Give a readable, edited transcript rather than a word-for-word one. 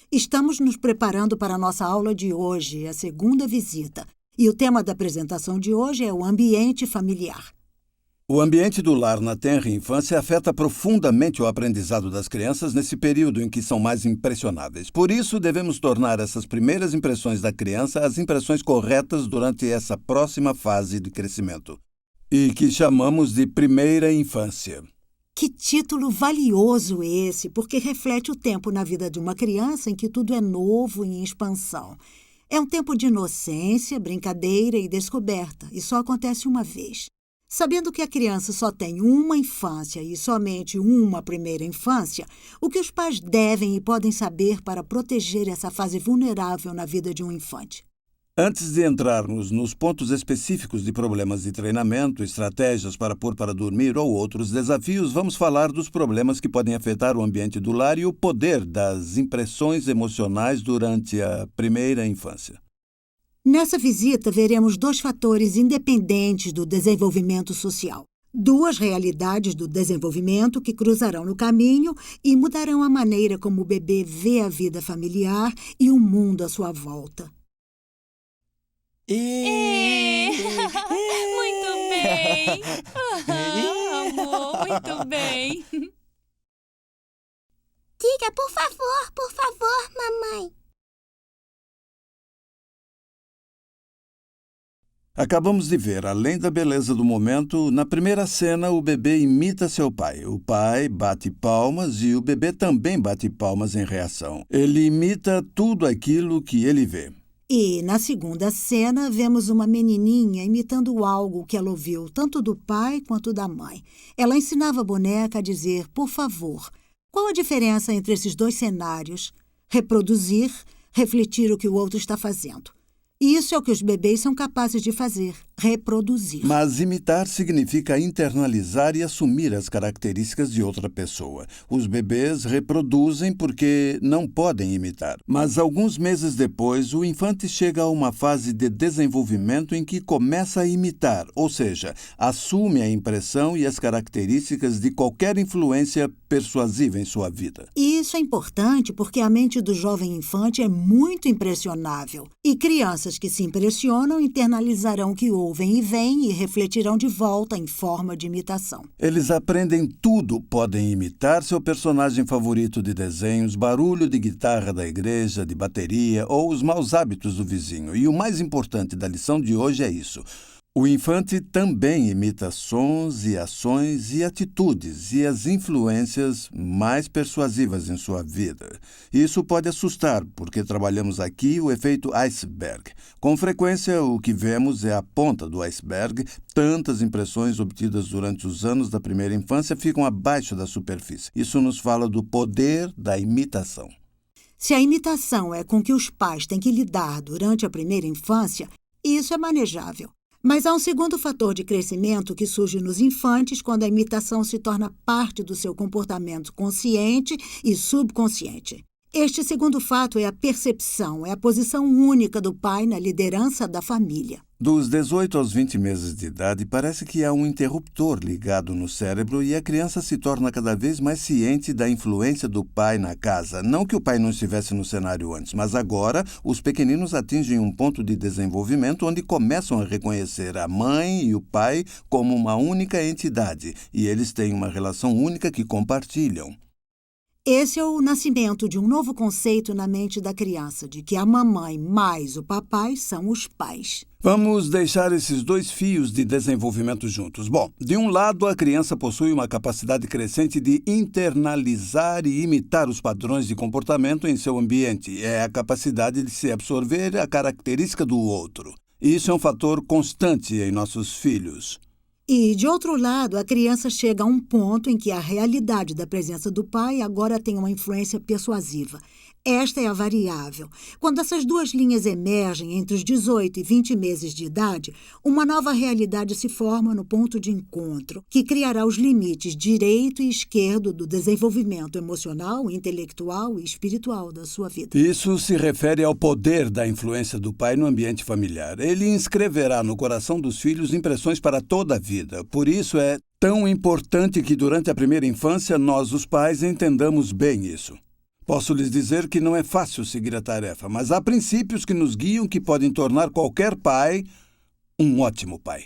Estamos nos preparando para a nossa aula de hoje, a segunda visita. E o tema da apresentação de hoje é o ambiente familiar. O ambiente do lar na tenra infância afeta profundamente o aprendizado das crianças nesse período em que são mais impressionáveis. Por isso, devemos tornar essas primeiras impressões da criança as impressões corretas durante essa próxima fase de crescimento, e que chamamos de primeira infância. Que título valioso esse, porque reflete o tempo na vida de uma criança em que tudo é novo e em expansão. É um tempo de inocência, brincadeira e descoberta, e só acontece uma vez. Sabendo que a criança só tem uma infância e somente uma primeira infância, o que os pais devem e podem saber para proteger essa fase vulnerável na vida de um infante? Antes de entrarmos nos pontos específicos de problemas de treinamento, estratégias para pôr para dormir ou outros desafios, vamos falar dos problemas que podem afetar o ambiente do lar e o poder das impressões emocionais durante a primeira infância. Nessa visita, veremos dois fatores independentes do desenvolvimento social. Duas realidades do desenvolvimento que cruzarão no caminho e mudarão a maneira como o bebê vê a vida familiar e o mundo à sua volta. Muito bem! Amor, muito bem! Diga, por favor, mamãe. Acabamos de ver, além da beleza do momento, na primeira cena o bebê imita seu pai. O pai bate palmas e o bebê também bate palmas em reação. Ele imita tudo aquilo que ele vê. E, na segunda cena, vemos uma menininha imitando algo que ela ouviu tanto do pai quanto da mãe. Ela ensinava a boneca a dizer, por favor. Qual a diferença entre esses dois cenários? Reproduzir, refletir o que o outro está fazendo. Isso é o que os bebês são capazes de fazer, reproduzir. Mas imitar significa internalizar e assumir as características de outra pessoa. Os bebês reproduzem porque não podem imitar. Mas alguns meses depois, o infante chega a uma fase de desenvolvimento em que começa a imitar, ou seja, assume a impressão e as características de qualquer influência persuasiva em sua vida. E isso é importante porque a mente do jovem infante é muito impressionável. E crianças que se impressionam internalizarão o que ouvem e veem e refletirão de volta em forma de imitação. Eles aprendem tudo, podem imitar seu personagem favorito de desenhos, barulho de guitarra da igreja, de bateria ou os maus hábitos do vizinho. E o mais importante da lição de hoje é isso. O infante também imita sons e ações e atitudes e as influências mais persuasivas em sua vida. Isso pode assustar, porque trabalhamos aqui o efeito iceberg. Com frequência, o que vemos é a ponta do iceberg. Tantas impressões obtidas durante os anos da primeira infância ficam abaixo da superfície. Isso nos fala do poder da imitação. Se a imitação é com que os pais têm que lidar durante a primeira infância, isso é manejável. Mas há um segundo fator de crescimento que surge nos infantes quando a imitação se torna parte do seu comportamento consciente e subconsciente. Este segundo fato é a percepção, é a posição única do pai na liderança da família. Dos 18 aos 20 meses de idade, parece que há um interruptor ligado no cérebro e a criança se torna cada vez mais ciente da influência do pai na casa. Não que o pai não estivesse no cenário antes, mas agora os pequeninos atingem um ponto de desenvolvimento onde começam a reconhecer a mãe e o pai como uma única entidade e eles têm uma relação única que compartilham. Esse é o nascimento de um novo conceito na mente da criança, de que a mamãe mais o papai são os pais. Vamos deixar esses dois fios de desenvolvimento juntos. Bom, de um lado, a criança possui uma capacidade crescente de internalizar e imitar os padrões de comportamento em seu ambiente. É a capacidade de se absorver a característica do outro. Isso é um fator constante em nossos filhos. E, de outro lado, a criança chega a um ponto em que a realidade da presença do pai agora tem uma influência persuasiva. Esta é a variável. Quando essas duas linhas emergem entre os 18 e 20 meses de idade, uma nova realidade se forma no ponto de encontro, que criará os limites direito e esquerdo do desenvolvimento emocional, intelectual e espiritual da sua vida. Isso se refere ao poder da influência do pai no ambiente familiar. Ele inscreverá no coração dos filhos impressões para toda a vida. Por isso é tão importante que durante a primeira infância nós, os pais, entendamos bem isso. Posso lhes dizer que não é fácil seguir a tarefa, mas há princípios que nos guiam que podem tornar qualquer pai um ótimo pai.